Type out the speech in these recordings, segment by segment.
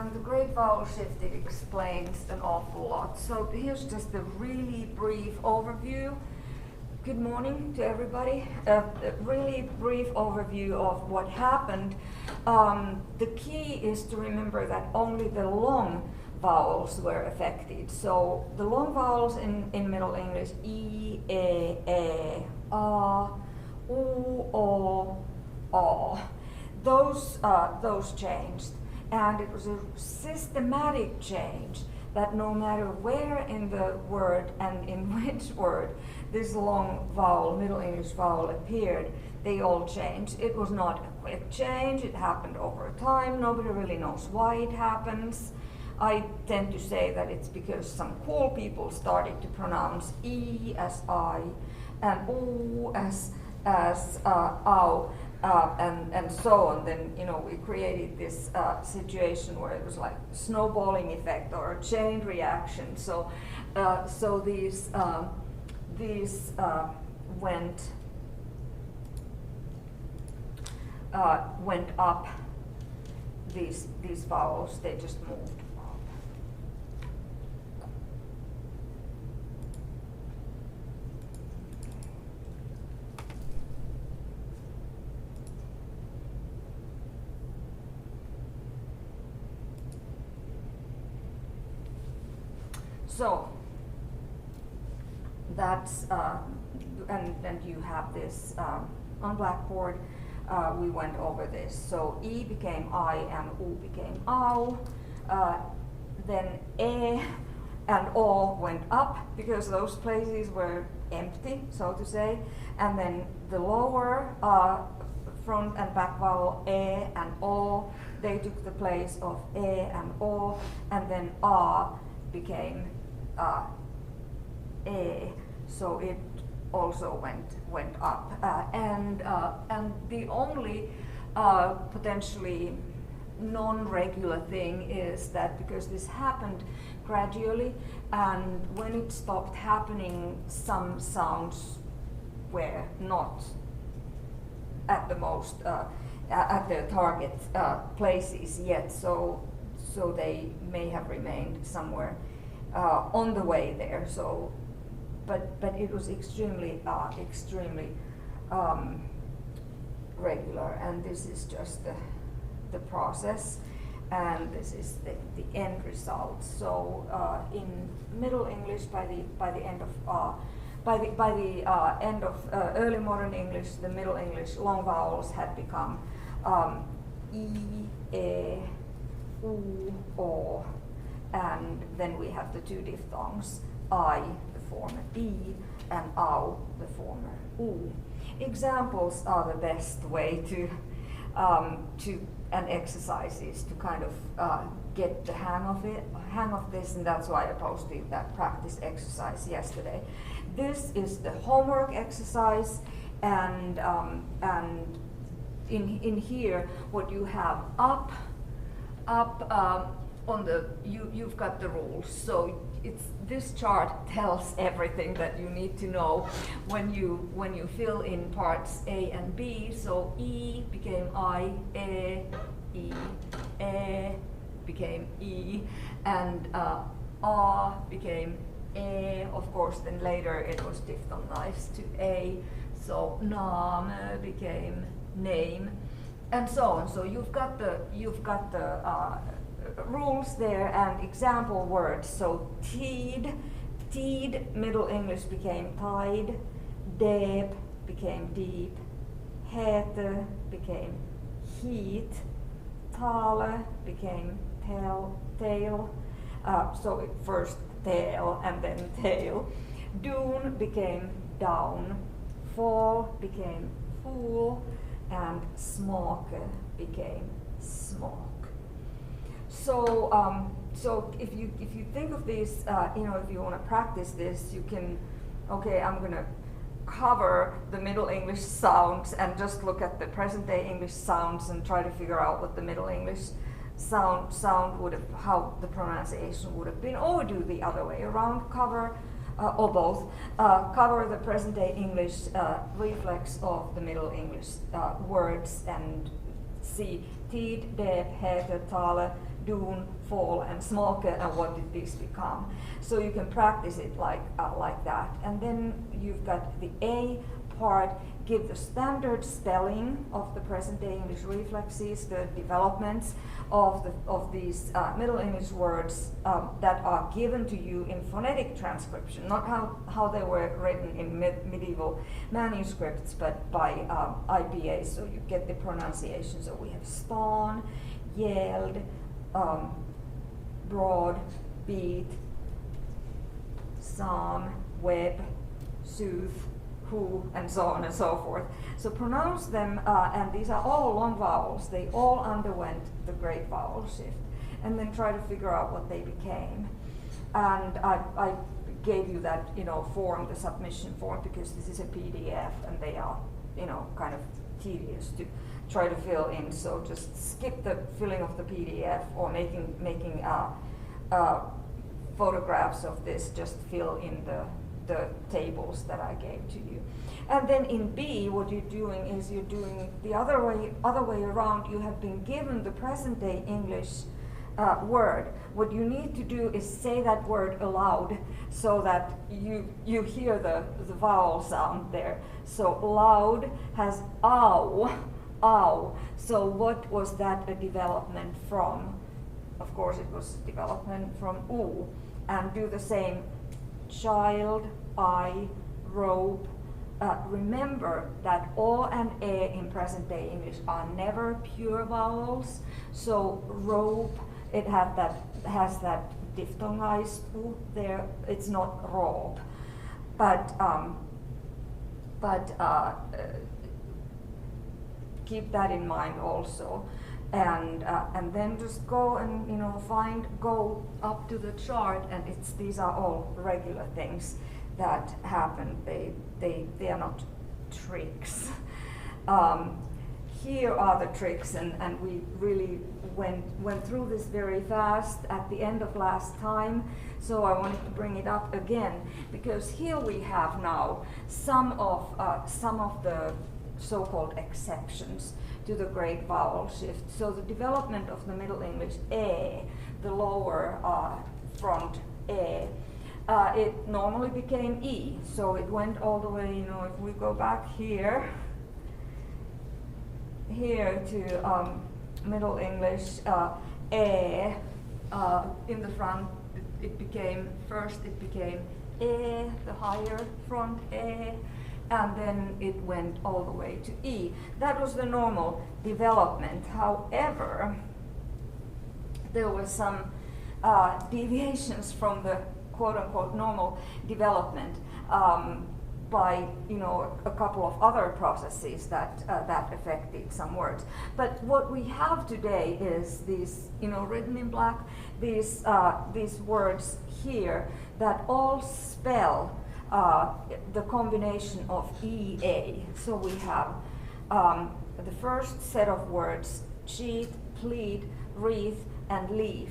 and the great vowel shift, it explains an awful lot. So here's just a really brief overview. Good morning to everybody. A really brief overview of what happened. The key is to remember that only the long vowels were affected. So the long vowels in Middle English, e, a, u, o, those changed. And it was a systematic change that no matter where in the word and in which word this long vowel, Middle English vowel appeared, they all changed. It was not a quick change, it happened over time, nobody really knows why it happens. I tend to say that it's because some cool people started to pronounce E as I and U as ow. And so on. Then we created this situation where it was like a snowballing effect or a chain reaction. So these went up. These vowels, they just moved up. So that's and you have this on Blackboard. We went over this. So E became I and U became ow. Then E and O went up because those places were empty, so to say. And then the lower front and back vowel E and O, they took the place of E and O, and then A became E, so it also went up, and the only potentially non-regular thing is that because this happened gradually, and when it stopped happening, some sounds were not at the most at their target places yet, so they may have remained somewhere on the way there. So, but it was extremely regular, and this is just the process, and this is the end result. So in Middle English, by the end of early modern English, the Middle English long vowels had become e, e, u, o. And then we have the two diphthongs, I, the former E, and ow, the former U. Examples are the best way to and exercises to kind of get the hang of this, and that's why I posted that practice exercise yesterday. This is the homework exercise, and in here what you have up. On the you've got the rules, so this chart tells everything that you need to know when you fill in parts A and B. So E became I, E became E, and A became E. Of course, then later it was diphthongized to A. So Name became name, and so on. So you've got the rules there and example words. So teed, Middle English became tide, deep became deep, hete became heat, tale became tail. So first tail and then tail. Doon became down, fall became fool, and smoke became smoke. So, so if you think of these, if you want to practice this, you can. Okay, I'm going to cover the Middle English sounds and just look at the present-day English sounds and try to figure out what the Middle English sound would have, how the pronunciation would have been, or do the other way around, cover or both, cover the present-day English reflex of the Middle English words and see teed, deep, hete, tale, dun, fall, and smoke, and what did this become? So you can practice it like that. And then you've got the A part, give the standard spelling of the present day English reflexes, the developments of these Middle English words that are given to you in phonetic transcription, not how they were written in medieval manuscripts, but by IPA, so you get the pronunciation. So we have spawn, yelled, broad, beat, psalm, web, sooth, who, and so on and so forth. So pronounce them, and these are all long vowels. They all underwent the great vowel shift. And then try to figure out what they became. And I gave you that, form, the submission form, because this is a PDF, and they are, kind of tedious to try to fill in. So just skip the filling of the PDF or making photographs of this. Just fill in the tables that I gave to you. And then in B, what you're doing is you're doing the other way around. You have been given the present day English word. What you need to do is say that word aloud so that you hear the vowel sound there. So loud has ow, ow. So what was that a development from? Of course it was development from oo. And do the same. Child, I, rope. Remember that O and A in present day English are never pure vowels. So rope, it has that diphthongized U there. It's not rope, but keep that in mind also. And then just go and go up to the chart, and these are all regular things that happen. They are not tricks. Here are the tricks, and we really went through this very fast at the end of last time. So I wanted to bring it up again, because here we have now some of the so-called exceptions to the great vowel shift. So the development of the Middle English A, the lower front A, it normally became E. So it went all the way, if we go back here to Middle English A, in the front, it became A, the higher front A, and then it went all the way to E. That was the normal development. However, there were some deviations from the quote-unquote normal development by a couple of other processes that affected some words. But what we have today is these, written in black, these words here that all spell the combination of EA. So we have the first set of words, cheat, plead, wreath, and leaf,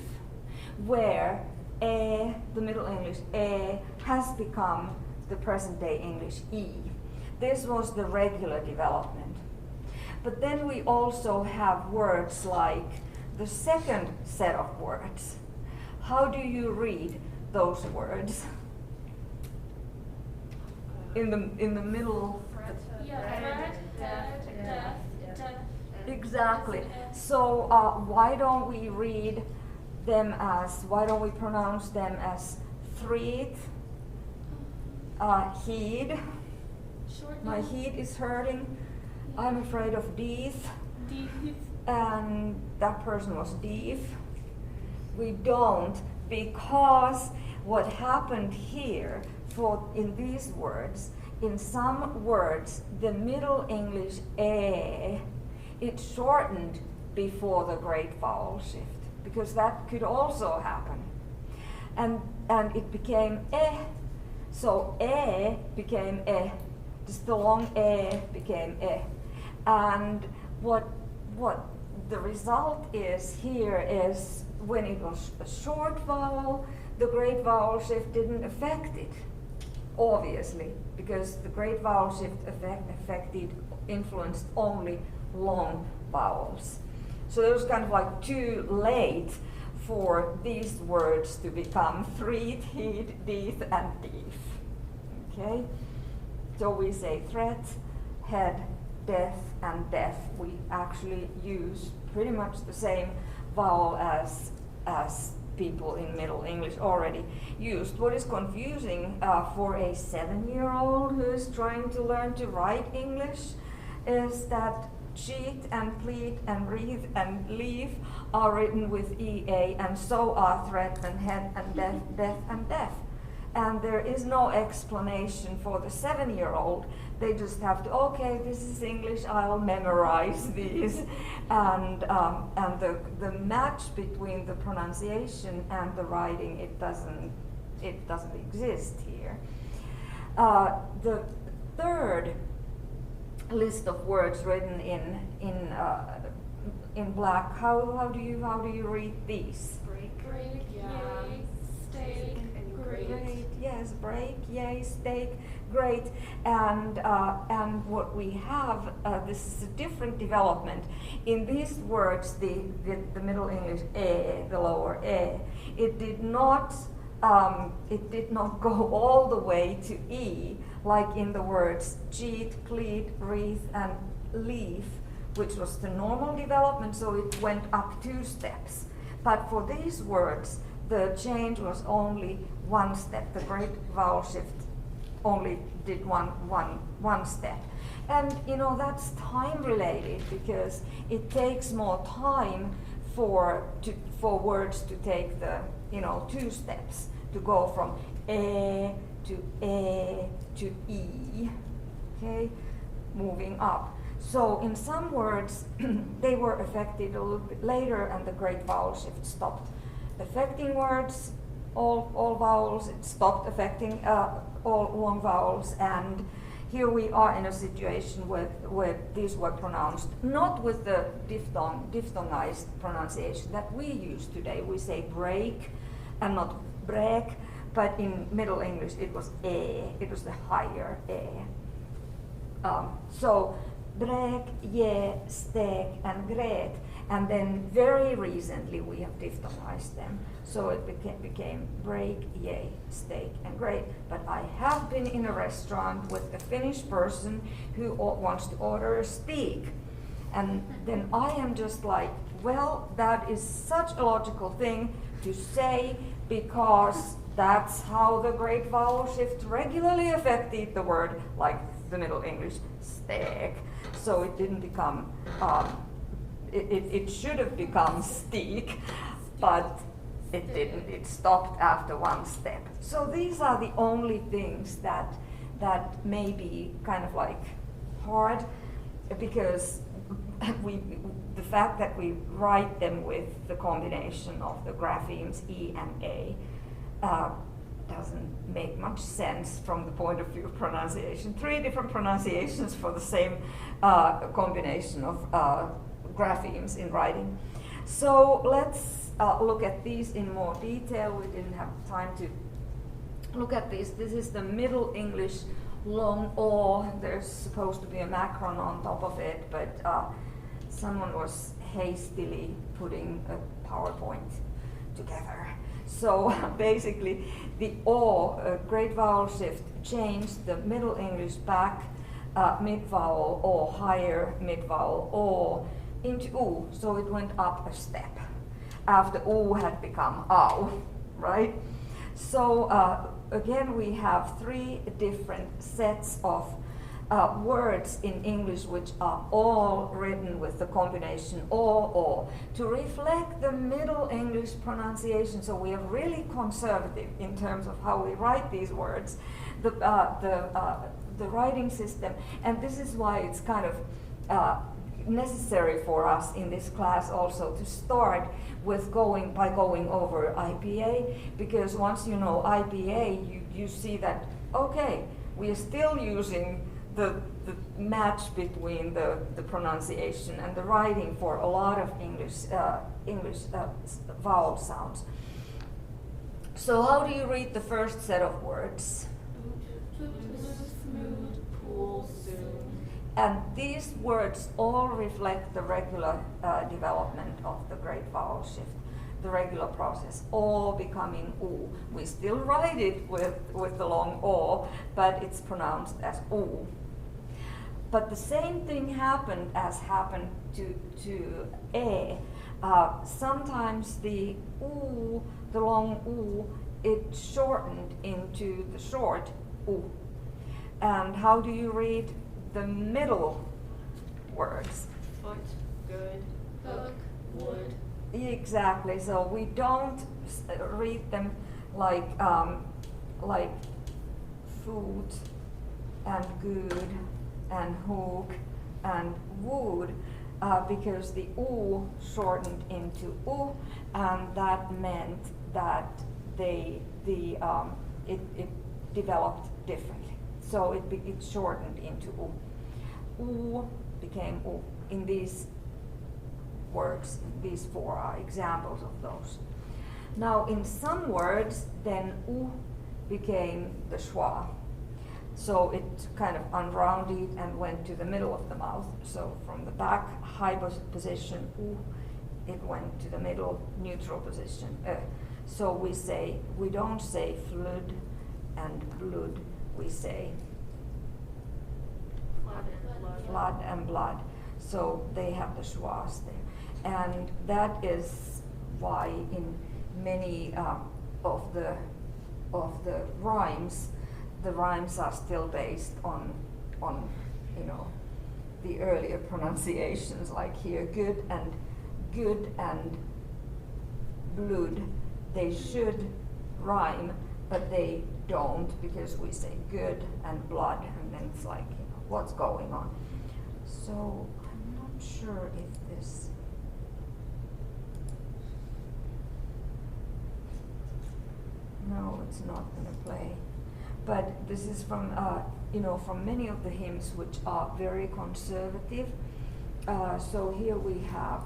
where A, the Middle English A, has become the present day English E. This was the regular development. But then we also have words like the second set of words. How do you read those words? In the middle. Exactly. So why don't we pronounce them as threat, heed. My heed is hurting. I'm afraid of death. And that person was deaf. We don't, because what happened here in these words, in some words, the Middle English A, it shortened before the great vowel shift, because that could also happen. And it became E. So E became E. Just the long E became E. And what the result is here is when it was a short vowel, the great vowel shift didn't affect it, obviously, because the great vowel shift influenced only long vowels. So it was kind of like too late for these words to become threat, heat, death, and thief. Okay? So we say threat, head, death, and death. We actually use pretty much the same vowel as people in Middle English already used. What is confusing for a 7-year-old who is trying to learn to write English is that cheat and plead and wreath and leave are written with EA, and so are threat and head and death, death and death. And there is no explanation for the 7-year-old. They just have to, okay, this is English, I'll memorize these. And the match between the pronunciation and the writing, it doesn't exist here. The third list of words written in black, how do you read these? Break, yay, steak, and great. Yes, break, yay, steak, great. And what we have, this is a different development. In these words, the Middle English the lower it did not go all the way to E, like in the words cheat, plead, wreath, and leaf, which was the normal development, so it went up 2 steps. But for these words, the change was only 1 step. The great vowel shift only did one step. And that's time related, because it takes more time for words to take the 2 steps, to go from A to E, okay, moving up. So in some words, they were affected a little bit later, and the great vowel shift stopped affecting words, all vowels. It stopped affecting all long vowels, and here we are in a situation where these were pronounced not with the diphthongized pronunciation that we use today. We say break and not break, but in Middle English it was it was the higher so break, stek, and gret, and then very recently we have diphthongized them, so it became break, steak, and great. But I have been in a restaurant with a Finnish person who wants to order a steak, and then I am just like, well, that is such a logical thing to say, because that's how the great vowel shift regularly affected the word, like the Middle English steak. So it didn't become, it should have become steak, but it didn't. It stopped after 1 step. So these are the only things that may be kind of like hard, because the fact that we write them with the combination of the graphemes E and A doesn't make much sense from the point of view of pronunciation. 3 different pronunciations for the same combination of graphemes in writing. So let's look at these in more detail. We didn't have time to look at this. This is the Middle English long O. There's supposed to be a macron on top of it, but someone was hastily putting a PowerPoint together. So basically, the O, great vowel shift, changed the Middle English back mid-vowel O, higher mid-vowel O, into U, so it went up a step after U had become AU, right? So again, we have 3 different sets of words in English which are all written with the combination O to reflect the Middle English pronunciation. So we are really conservative in terms of how we write these words, the writing system, and this is why it's kind of necessary for us in this class also to start with going over IPA, because once you know IPA, you see that, okay, we are still using the match between the pronunciation and the writing for a lot of English vowel sounds. So how do you read the first set of words? Smooth, pool, soon. And these words all reflect the regular development of the great vowel shift. the regular process, o becoming u. We still write it with the long o, but it's pronounced as u. But the same thing happened to e. Sometimes the u, the long u, it shortened into the short u. And how do you read the middle words? Foot, good, hook, wood. Exactly. So we don't read them like food and good and hook and wood, because the u shortened into u, and that meant that it developed differently. So it shortened into u. U became u. In these words, these four are examples of those. Now, in some words, then u became the schwa. So it kind of unrounded and went to the middle of the mouth. So from the back, high position, u, it went to the middle, neutral position. So we don't say flood and blood, we say flood and blood. So they have the schwas there. And that is why in many of the rhymes, the rhymes are still based on the earlier pronunciations, like here good and blood. They should rhyme, but they don't, because we say good and blood, and then it's like, what's going on? So I'm not sure if this. No, it's not going to play. But this is from from many of the hymns which are very conservative. So here we have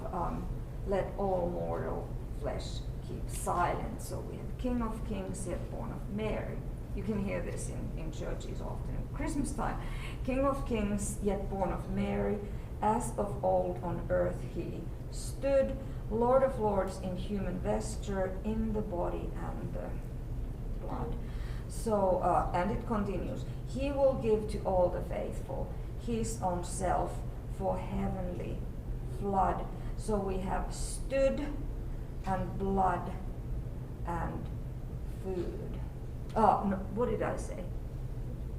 let all mortal flesh keep silent. So we have King of Kings, yet born of Mary. You can hear this in churches often at Christmas time. King of Kings, yet born of Mary, as of old on earth he stood, Lord of lords in human vesture, in the body and the blood. So, and it continues, he will give to all the faithful his own self for heavenly flood. So we have stood and blood and food. Oh, no, what did I say?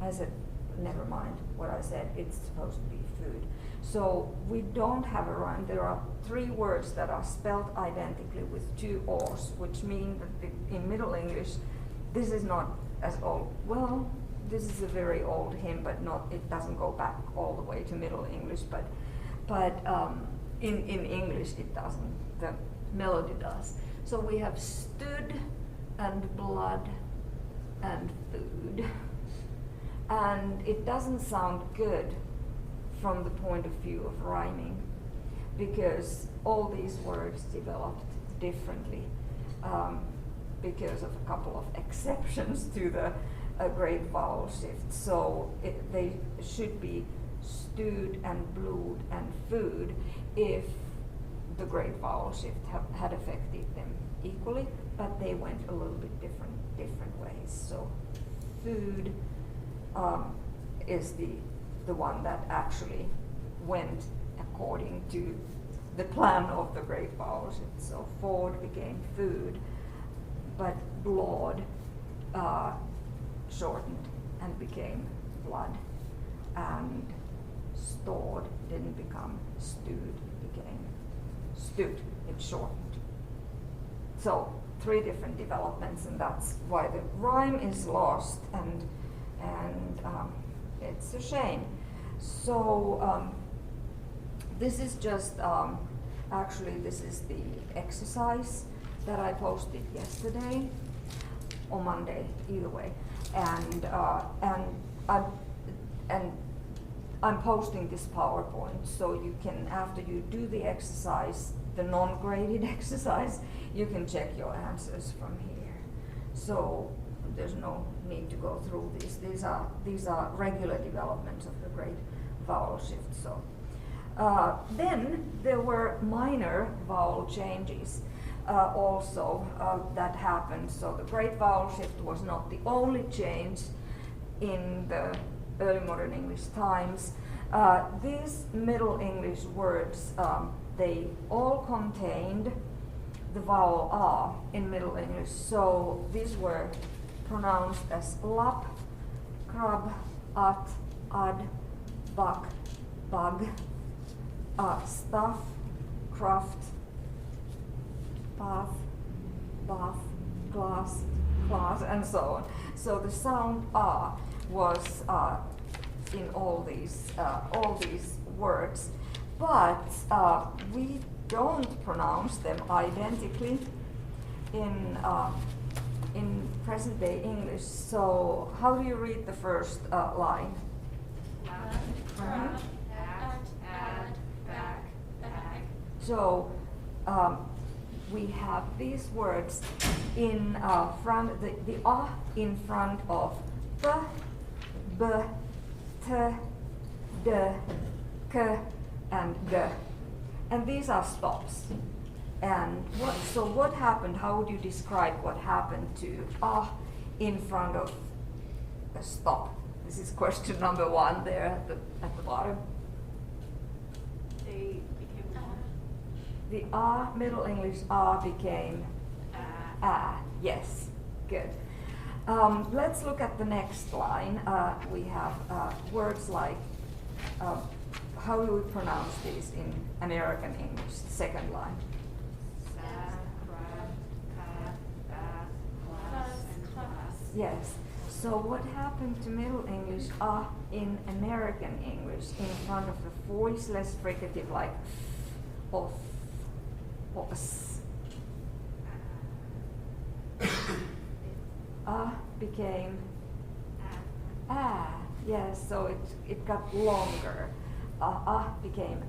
I said, never mind what I said, it's supposed to be food. So we don't have a rhyme. There are three words that are spelled identically with two O's, which mean that in Middle English, this is not as old. Well, this is a very old hymn, but it doesn't go back all the way to Middle English, but in English it doesn't. The melody does. So we have stood and blood and food. And it doesn't sound good from the point of view of rhyming, because all these words developed differently because of a couple of exceptions to the great vowel shift. So they should be stewed and blood and food if the great vowel shift had affected them equally, but they went a little bit different ways. So food is the one that actually went according to the plan of the great vowel shift. So Ford became food, but blood shortened and became blood, and stored didn't become stewed, it became stewed, it shortened. So three different developments, and that's why the rhyme is lost, and it's a shame. So this is just actually this is the exercise that I posted yesterday or Monday, either way, and I'm posting this PowerPoint, so you can, after you do the exercise, the non-graded exercise, you can check your answers from here. So there's no need to go through these. These are regular developments of the great vowel shift. So then there were minor vowel changes. also that happened. So the great vowel shift was not the only change in the early modern English times. These Middle English words, they all contained the vowel R in Middle English. So these were pronounced as lap, krab, at, ad, bak, bug, stuff, craft, path, bath, glass, class, and so on. So the sound R was in all these words, but we don't pronounce them identically in present-day English. So how do you read the first line? Crab, at, back, bag. So we have these words in front, the in front of the, b, t, d, k, and g. And these are stops. And what happened? How would you describe what happened to in front of a stop? This is question number 1 there at the bottom. They became long. The Middle English became yes, good. Let's look at the next line. We have words like, how do we pronounce these in American English? Second line. Sad, crab, cat, bath, class, and class. Yes. So what happened to Middle English in American English in front of the voiceless fricative like of, os? Became yes, so it got longer. Became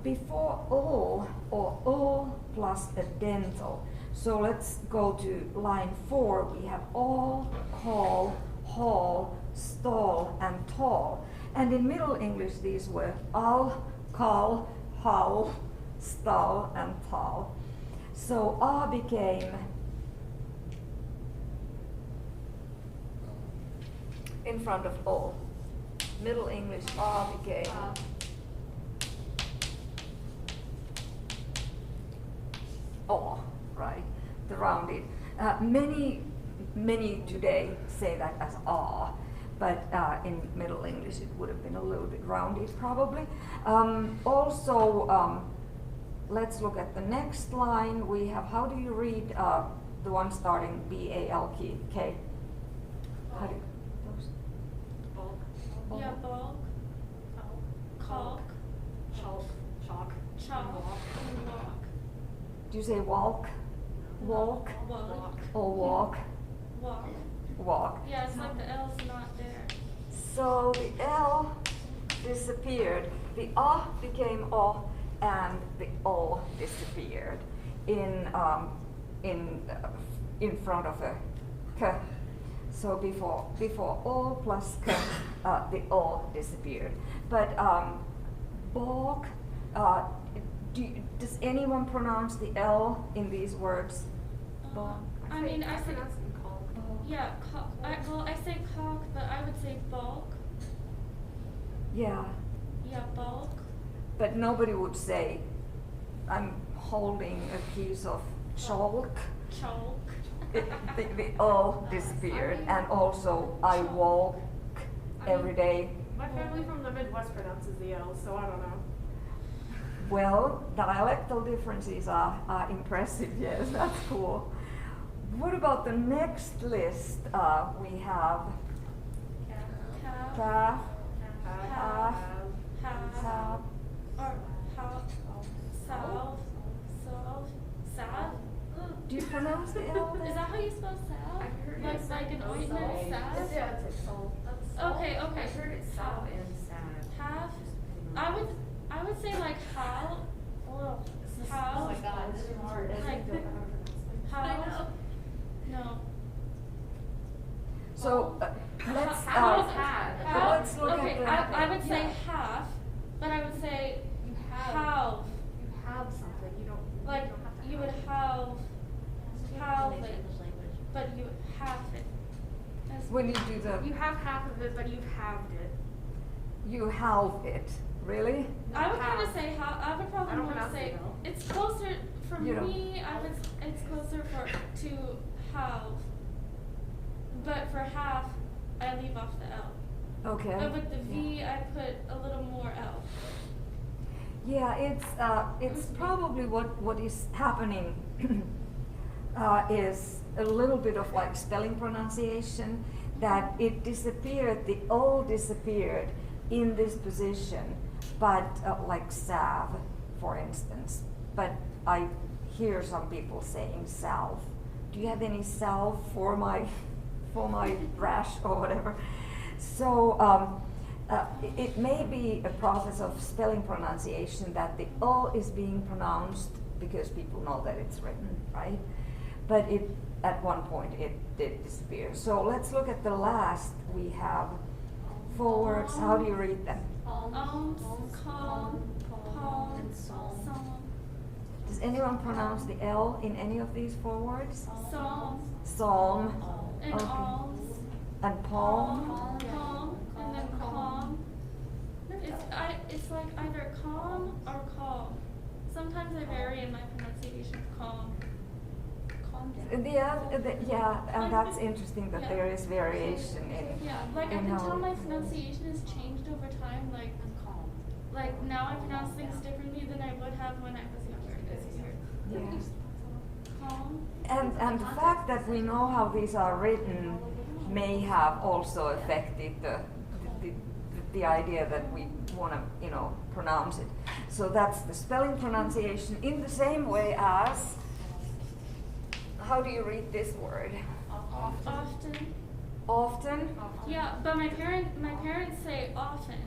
before all, or all plus a dental. So let's go to line 4. We have all, call, haul, stall, and tall. And in Middle English these were all, call, haul, stall, and tall. So became in front of all. Middle English became right? The rounded. Many today say that as but in Middle English it would have been a little bit rounded probably. Let's look at the next line. We have, how do you read the one starting B-A-L-K? How do you, those? Bulk. Yeah, bulk. Caulk. Chalk. Chalk. Chalk. Walk. And walk. Do you say walk? Walk? Walk. Or walk? Walk. Walk. Yeah, it's like the L's not there. So the L disappeared. The became O, and the O disappeared in front of a K. So before O plus K, the O disappeared. But bulk. Does anyone pronounce the L in these words? Bulk. I mean, I say, pronounce them caulk. yeah, I say caulk, but I would say bulk. Yeah. Yeah, bulk. But nobody would say, I'm holding a piece of chalk. Chalk. The O disappeared, and also I walk every day. My family from the Midwest pronounces the L, so I don't know. Well, dialectal differences are impressive, yes, that's cool. What about the next list? We have Calf. calf, Have. calf, Or how? Salve. Salve. do you pronounce the L? Is that how you spell salve? I've heard Like, it like an salve. ointment salve? Yeah, it's like salt. Okay, okay. I've heard it salve and sad. Half. I would say like how. Oh How? my god, this is hard. Like, how? No. So let's How? let's look Okay, at the I would say half, but I would say how when you do the, You have half of it, but you've halved it. you halve it, really? I would kind of half. say how. I would I probably don't more pronounce say it, though. it's closer for You don't. me. It's closer to halve, but for half, I leave off the L. Okay. But with the V, I put a little more L. Yeah, it's probably what is happening is a little bit of like spelling pronunciation, that it disappeared, the O disappeared in this position, but like salve, for instance. But I hear some people saying salve. Do you have any salve for my rash or whatever? So it may be a process of spelling pronunciation that the O is being pronounced because people know that it's written, right? But at one point it did disappear. So let's look at the last. We have 4 words. How do you read them? Calm, palm, and psalm. Does anyone pronounce the L in any of these 4 words? psalm, Psalm. and Okay. alms, And palm. calm, and then calm. It's like either calm or calm. Sometimes I vary in my pronunciation of calm. Calm down. Yeah, and that's interesting that Yeah. there is variation in. Yeah, like I in can how tell my it's pronunciation has changed over time. I'm calm. Like now I pronounce things differently than I would have when I was younger. Yeah. Calm. And the fact that we know how these are written may have also affected the idea that we want to, pronounce it. So that's the spelling pronunciation in the same way as, how do you read this word? Often. Often? Yeah, but my parents say often.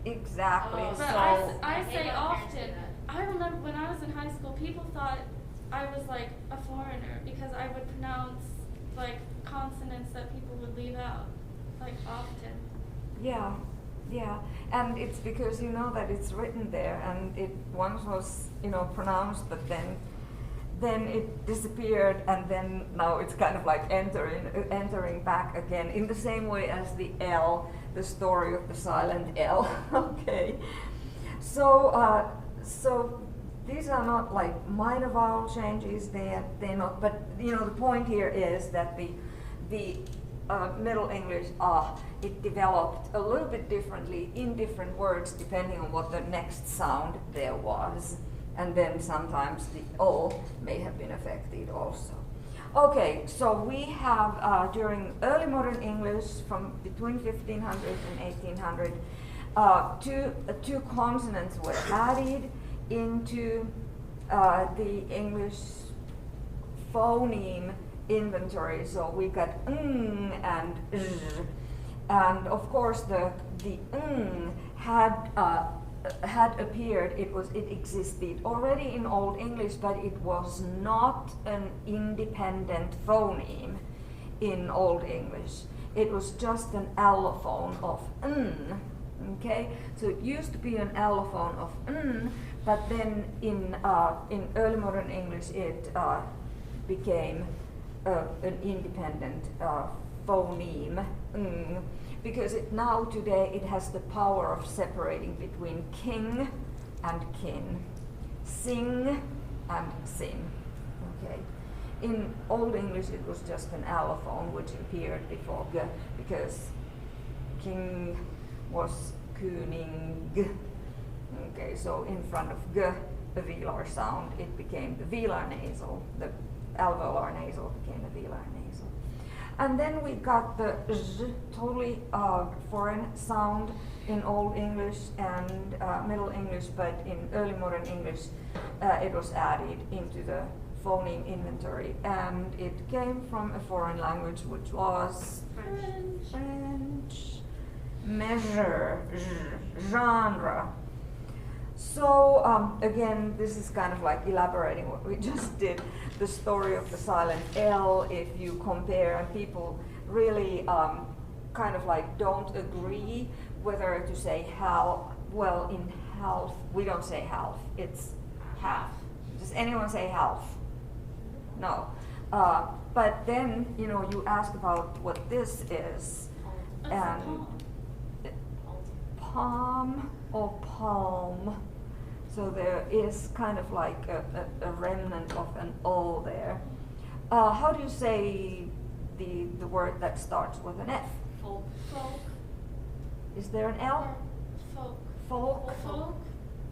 Exactly. Oh. But So I say my parents do often. that. I remember when I was in high school, people thought I was like a foreigner because I would pronounce like consonants that people would leave out, like often. yeah, and it's because you know that it's written there, and it once was pronounced, but then it disappeared, and then now it's kind of like entering back again in the same way as the L, the story of the silent L. Okay, so these are not like minor vowel changes. They're not. But the point here is that the Middle English it developed a little bit differently in different words depending on what the next sound there was. And then sometimes the O may have been affected also. Okay, so we have during early modern English from between 1500 and 1800, two consonants were added into the English phoneme inventory. So we got and z, and of course the had appeared. It existed already in Old English, but it was not an independent phoneme in Old English. It was just an allophone of n. Okay, so it used to be an allophone of n, but then in early modern English it became an independent phoneme, because now today it has the power of separating between king and kin, sing and sin. Okay, in Old English it was just an allophone which appeared before g, because king was König. Okay, so in front of g, the velar sound, it became the velar nasal. The alveolar nasal became the velar nasal. And then we got the z, totally foreign sound in Old English and Middle English, but in early modern English it was added into the phoneme inventory, and it came from a foreign language which was French. Measure, genre. So again, this is kind of like elaborating what we just did, the story of the silent L. If you compare, and people really kind of like don't agree whether to say half. Well, in half, we don't say half, it's half. Does anyone say half? No. But then, you know, you ask about what this is, That's a and palm. palm or palm. So there is kind of like a remnant of an O there. How do you say the word that starts with an F? Folk. Folk. Is there an L? Folk. Folk? Folk.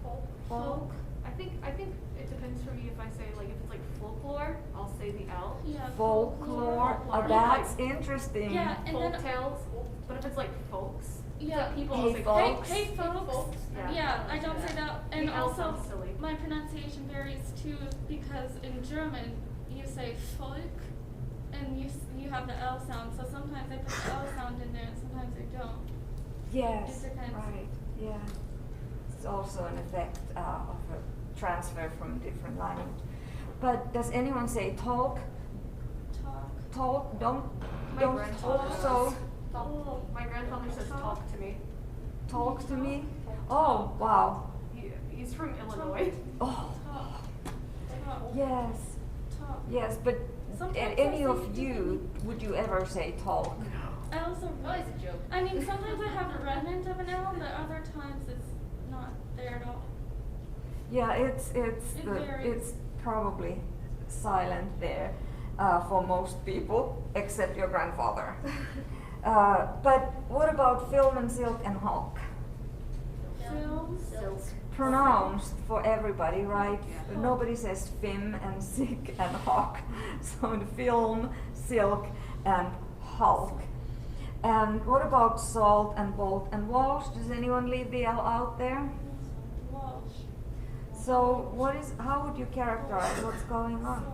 Folk. Folk? I think it depends for me if I say like if it's like folklore, I'll say the L. Yeah. Folklore? Folklore. That's interesting. Yeah, and Folk then tales. But if it's like folks, yeah. like people Hey, will say folks. Hey folks. Yeah. Yeah, I don't say that. And The L also, sounds silly. my pronunciation varies too because in German you say Volk, and you have the L sound. So sometimes I put the L sound in there, and sometimes I don't. Yes, It depends. right, yeah. It's also an effect of a transfer from different language. But does anyone say talk? Talk. Talk? Don't My don't grandfather talk so. Oh. my grandfather says talk to me. Talk to me? Oh, wow. He's from Illinois. Oh, Talk. Talk. yes, Talk. yes, but Sometimes any I of say you, would you ever say talk? I also Always a joke. I mean, sometimes I have a remnant of an L, but other times it's not there at all. Yeah, it's It varies. it's probably silent there for most people, except your grandfather. But what about film and silk and hulk? Film. Silk. Pronounced for everybody, right? Yeah. Nobody says film and sick and hawk. So the film, silk, and hulk. And what about salt and bolt and Walsh? Does anyone leave the L out there? Walsh. So how would you characterize what's going on?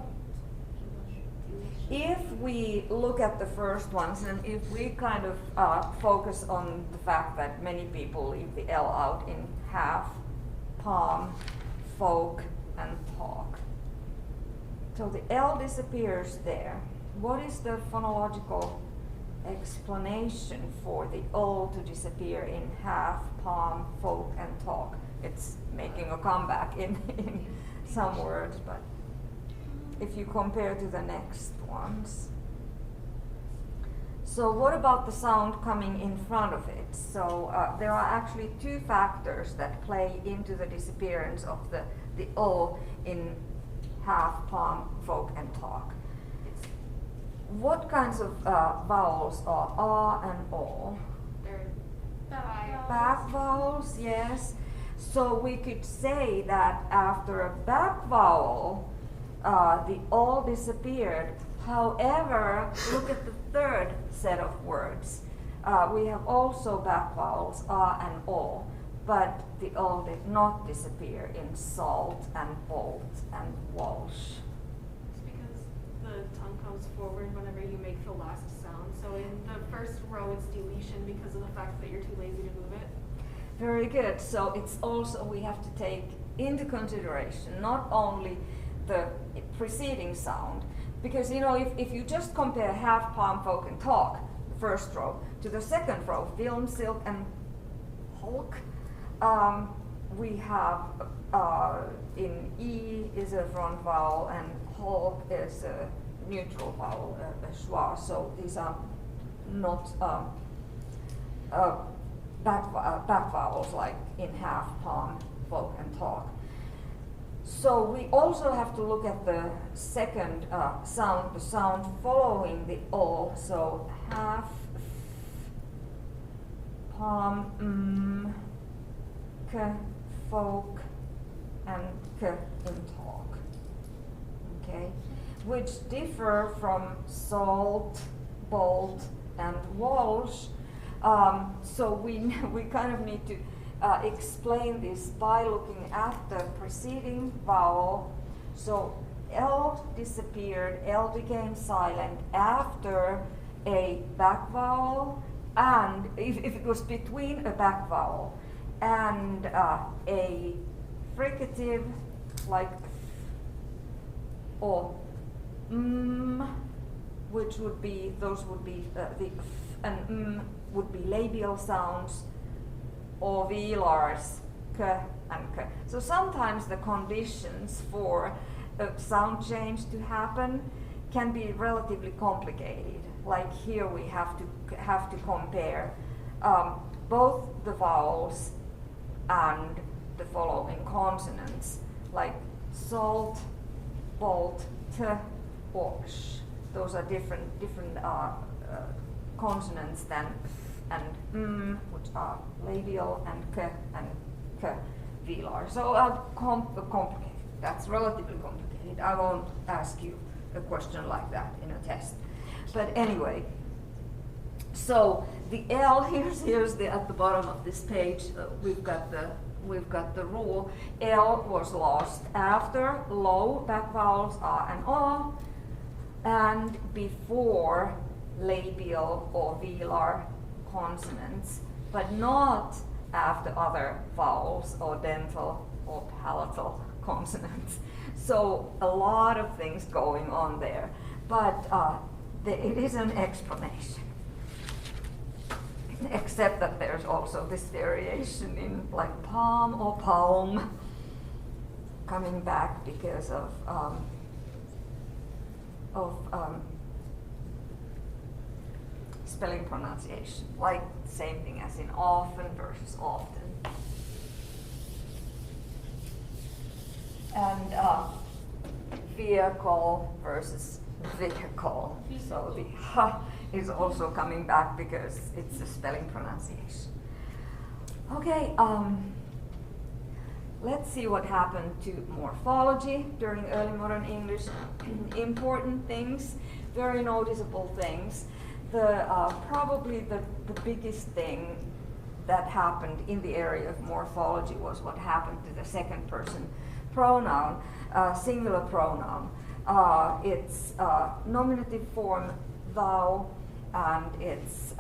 If we look at the first ones, and if we kind of focus on the fact that many people leave the L out in half, palm, folk, and talk. So the L disappears there. What is the phonological explanation for the O to disappear in half, palm, folk, and talk? It's making a comeback in some words, but if you compare to the next ones. So what about the sound coming in front of it? So there are actually two factors that play into the disappearance of the O in half, palm, folk, and talk. What kinds of vowels are A and O? They're Back vowels, yes. So we could say that after a back vowel, the O disappeared. However, look at the third set of words. We have also back vowels, A and O, but the O did not disappear in salt and bolt and Walsh. It's because the tongue comes forward whenever you make the last sound. So in the first row, it's deletion because of the fact that you're too lazy to move it. Very good. So it's also, we have to take into consideration not only the preceding sound, because you know, if you just compare half, palm, folk, and talk, the first row, to the second row, film, silk, and hulk, we have in E is a front vowel and hulk is a neutral vowel, a schwa. So these are not back vowels like in half, palm, folk, and talk. So we also have to look at the second sound, the sound following the O. So half, palm, k, folk, and k in talk. Okay, which differ from salt, bolt, and Walsh. So we kind of need to explain this by looking at the preceding vowel. So L disappeared, L became silent after a back vowel, and if it was between a back vowel and a fricative like or which would be, those would be the and would be labial sounds, or velars, k and k. So sometimes the conditions for a sound change to happen can be relatively complicated. Like here we have to compare both the vowels and the following consonants, like salt, bolt, t, or sh. Those are different consonants than f and which are labial, and k velar. So complicated. That's relatively complicated. I won't ask you a question like that in a test. But anyway, so the L here's the at the bottom of this page. We've got the rule. L was lost after low back vowels a and o, and before labial or velar consonants, but not after other vowels or dental or palatal consonants. So a lot of things going on there, but it is an explanation. Except that there's also this variation in like palm or palm coming back because of spelling pronunciation, like same thing as in often versus often. And vehicle versus vehicle. So the ha is also coming back because it's a spelling pronunciation. Okay, let's see what happened to morphology during early modern English. Important things, very noticeable things. Probably the biggest thing that happened in the area of morphology was what happened to the second person pronoun, singular pronoun. Its nominative form thou and its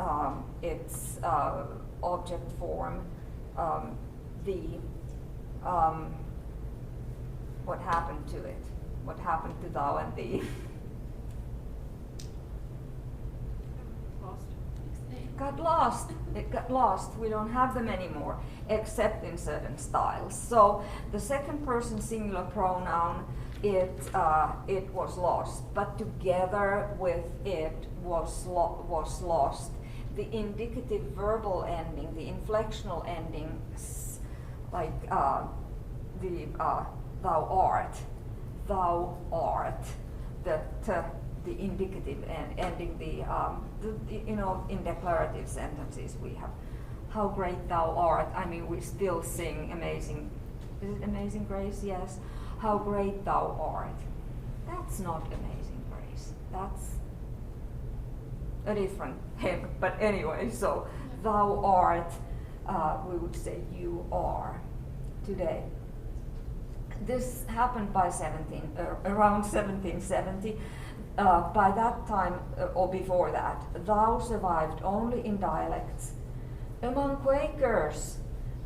object form thee. What happened to it? What happened to thou and thee? Got lost. It got lost. We don't have them anymore, except in certain styles. So the second person singular pronoun, it was lost, but together with it was lost the indicative verbal ending, the inflectional endings, like thou art, the indicative ending, in declarative sentences we have how great thou art. I mean, we still sing Amazing, is it Amazing Grace? Yes. How great thou art. That's not Amazing Grace. That's a different hymn. But anyway, so thou art, we would say you are today. This happened by around 1770. By that time, or before that, thou survived only in dialects among Quakers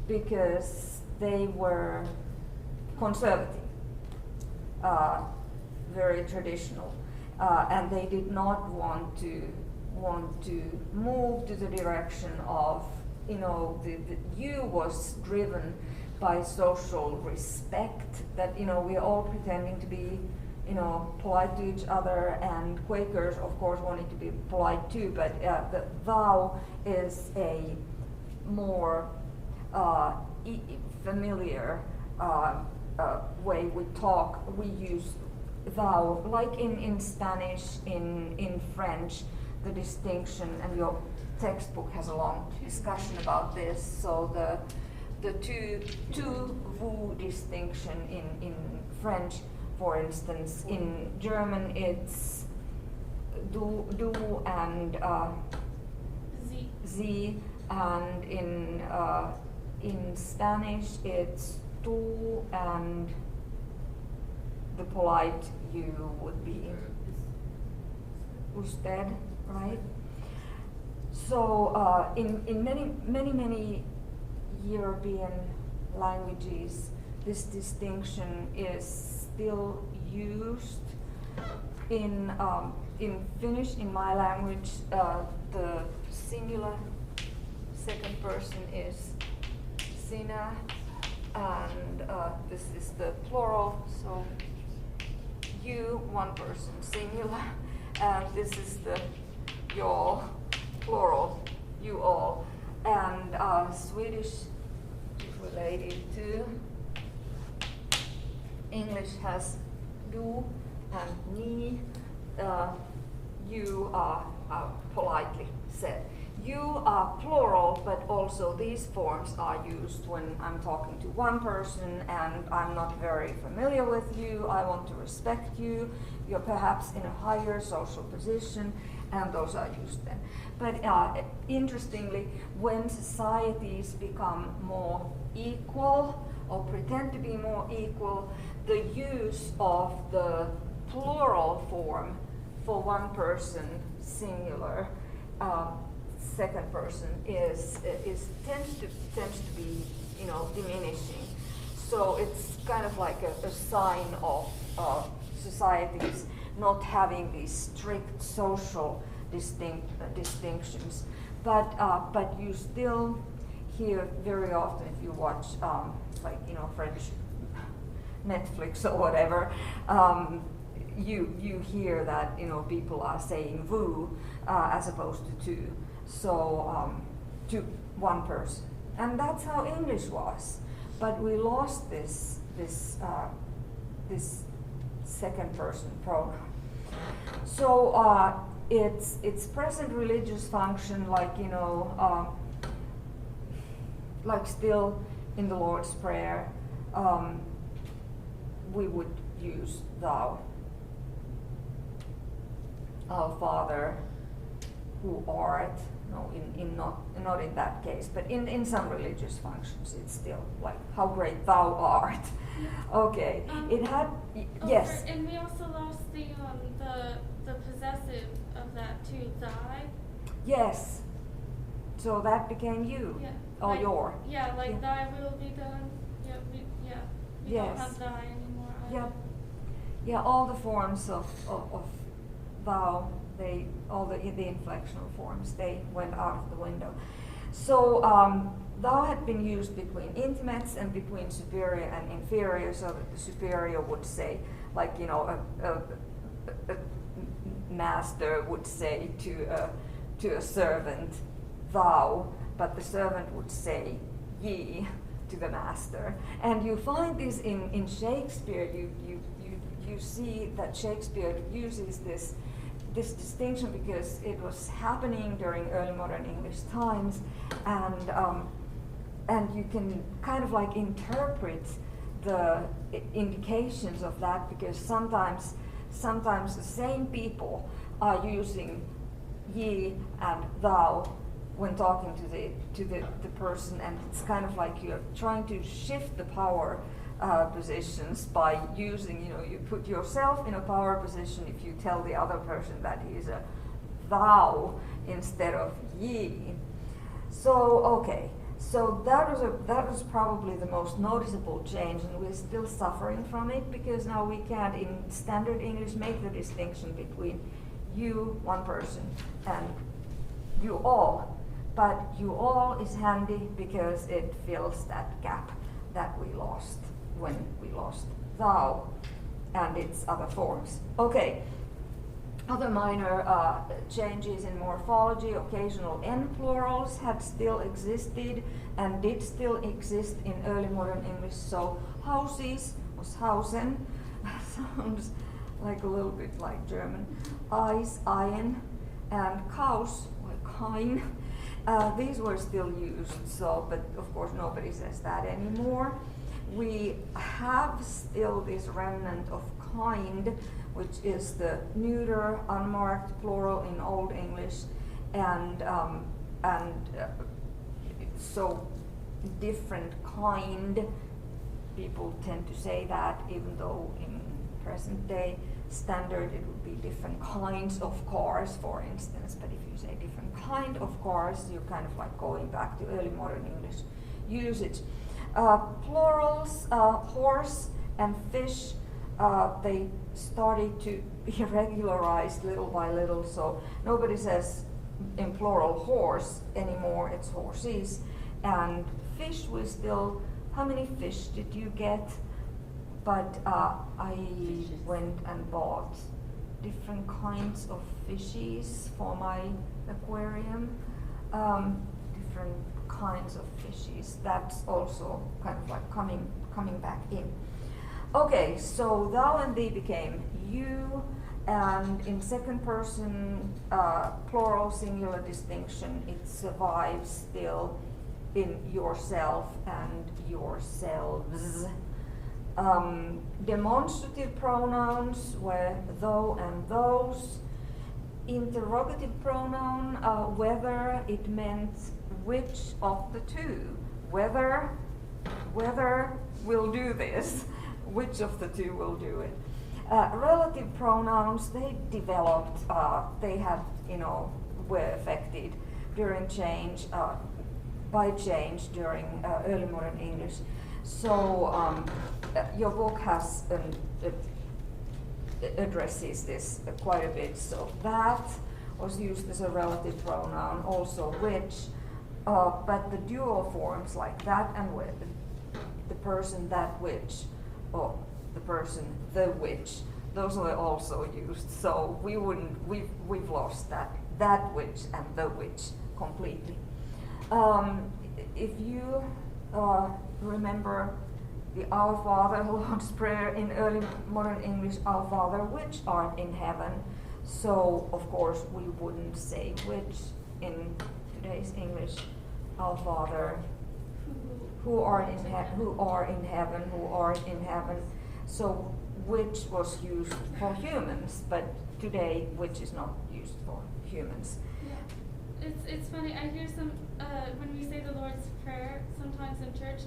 because they were conservative, very traditional, and they did not want to move to the direction of, the you was driven by social respect, that we're all pretending to be polite to each other, and Quakers of course wanted to be polite too, but the thou is a more familiar way we talk. We use thou, like in Spanish, in French, the distinction, and your textbook has a long discussion about this. So the tu vous distinction in French, for instance, in German it's du and sie, and in Spanish it's tu and the polite you would be usted, right? So in many European languages, this distinction is still used. In Finnish, in my language, the singular second person is sinä, and this is the plural, so you, one person, singular, and this is the y'all, plural, you all. And Swedish is related to English has du and ni. You are politely said. You are plural, but also these forms are used when I'm talking to one person and I'm not very familiar with you. I want to respect you. You're perhaps in a higher social position, and those are used then. But interestingly, when societies become more equal or pretend to be more equal, the use of the plural form for one person, singular, second person tends to be, you know, diminishing. So it's kind of like a sign of societies not having these strict social distinctions. But you still hear very often, if you watch like, you know, French Netflix or whatever, you hear that, you know, people are saying vous as opposed to tu. So to one person, and that's how English was. But we lost this second person pronoun. So its present religious function, like, you know, like still in the Lord's Prayer, we would use thou. Our Father, who art. No, not in that case, but in some religious functions, it's still like, how great thou art. Okay, it had yes. And we also lost the possessive of that too, thy. Yes. So that became you. Yeah. Or like, your. Yeah, like Yeah. thy will be done. Yeah, we Yes. don't have thy anymore. Yeah. Yeah, all the forms of thou, all the inflectional forms, they went out of the window. So thou had been used between intimates and between superior and inferior, so that the superior would say, like, you know, a master would say to a servant, thou, but the servant would say ye to the master. And you find this in Shakespeare. You see that Shakespeare uses this distinction because it was happening during early modern English times, and you can kind of like interpret the indications of that, because sometimes the same people are using ye and thou when talking to the person, and it's kind of like you're trying to shift the power positions by using, you know, you put yourself in a power position if you tell the other person that he's a thou instead of ye. So okay, so that was probably the most noticeable change, and we're still suffering from it, because now we can't in standard English make the distinction between you, one person, and you all. But you all is handy because it fills that gap that we lost when we lost thou and its other forms. Okay, other minor changes in morphology. Occasional n plurals had still existed and did still exist in early modern English. So houses was hausen, sounds like a little bit like German. Eyes, Eien, and cows, like Kein. These were still used, so, but of course nobody says that anymore. We have still this remnant of kind, which is the neuter, unmarked plural in Old English, and so different kind. People tend to say that, even though in present day standard it would be different kinds of cars, for instance. But if you say different kind of cars, you're kind of like going back to early modern English usage. Plurals, horse and fish, they started to be regularized little by little, so nobody says in plural horse anymore, it's horses. And fish was still, how many fish did you get but I went and bought different kinds of fishies for my aquarium. Different kinds of fishies. That's also kind of like coming back in. Okay, so thou and thee became you, and in second person plural singular distinction, it survives still in yourself and yourselves. Demonstrative pronouns were thou and those. Interrogative pronoun, whether, it meant which of the two. Whether will do this, which of the two will do it. Relative pronouns, they developed, they had, were affected during change, by change during early modern English. So your book has addresses this quite a bit. So that was used as a relative pronoun, also which, but the dual forms like that and with, the person, that which, or the person, the which, those were also used. So we've lost that which and the which completely. If you remember the Our Father, Lord's Prayer in early modern English, Our Father which art in heaven. So of course we wouldn't say which in today's English. Our Father, who art in heaven. So which was used for humans, but today which is not used for humans. Yeah. It's funny, I hear some, when we say the Lord's Prayer, sometimes in church,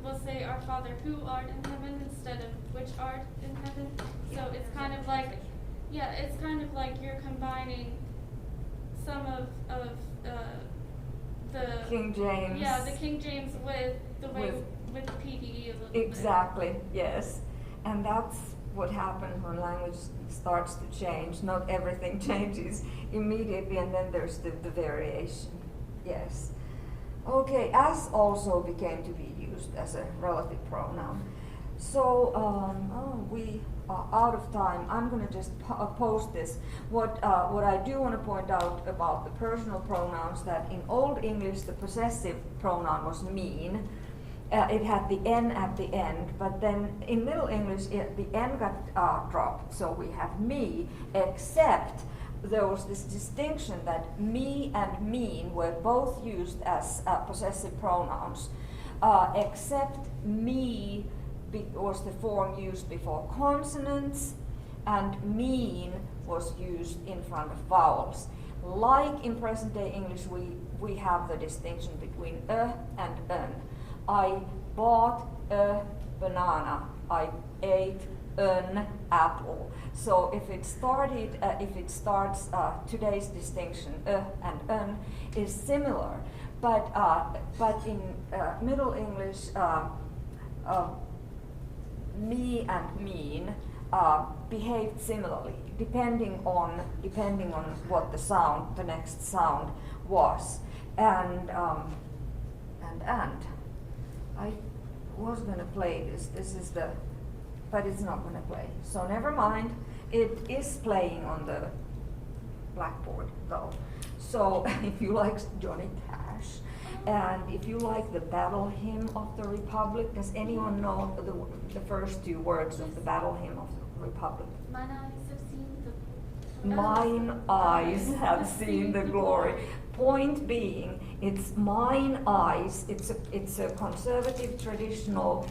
we'll say Our Father who art in heaven instead of which art in heaven. So it's kind of like, it's kind of like you're combining some of the King James. Yeah, the King James with the way with PDE a little bit. Exactly, yes. And that's what happens when language starts to change. Not everything changes immediately, and then there's the variation. Yes. Okay, as also became to be used as a relative pronoun. So we are out of time. I'm going to just post this. What I do want to point out about the personal pronouns, that in Old English the possessive pronoun was mean. It had the N at the end, but then in Middle English the N got dropped, so we have me, except there was this distinction that me and mean were both used as possessive pronouns, except me was the form used before consonants, and mean was used in front of vowels. Like in present day English, we have the distinction between and an. I bought a banana. I ate an apple. So if it starts today's distinction and an is similar, but in Middle English me and mean behaved similarly, depending on what the next sound was, and I was going to play this. This is but it's not going to play. So never mind. It is playing on the blackboard though. So if you like Johnny Cash, and if you like the Battle Hymn of the Republic, does anyone know the first two words of the Battle Hymn of the Republic? Mine eyes have seen the Mine eyes have seen the glory. Point being, it's mine eyes. It's a conservative, traditional,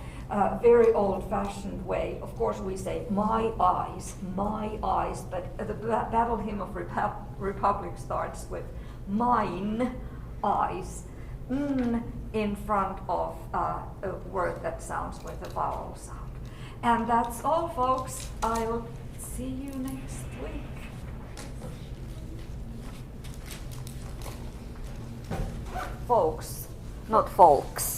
very old-fashioned way. Of course, we say my eyes, but the Battle Hymn of Republic starts with mine eyes, in front of a word that sounds with a vowel sound. And that's all, folks. I'll see you next week. Folks, not folks.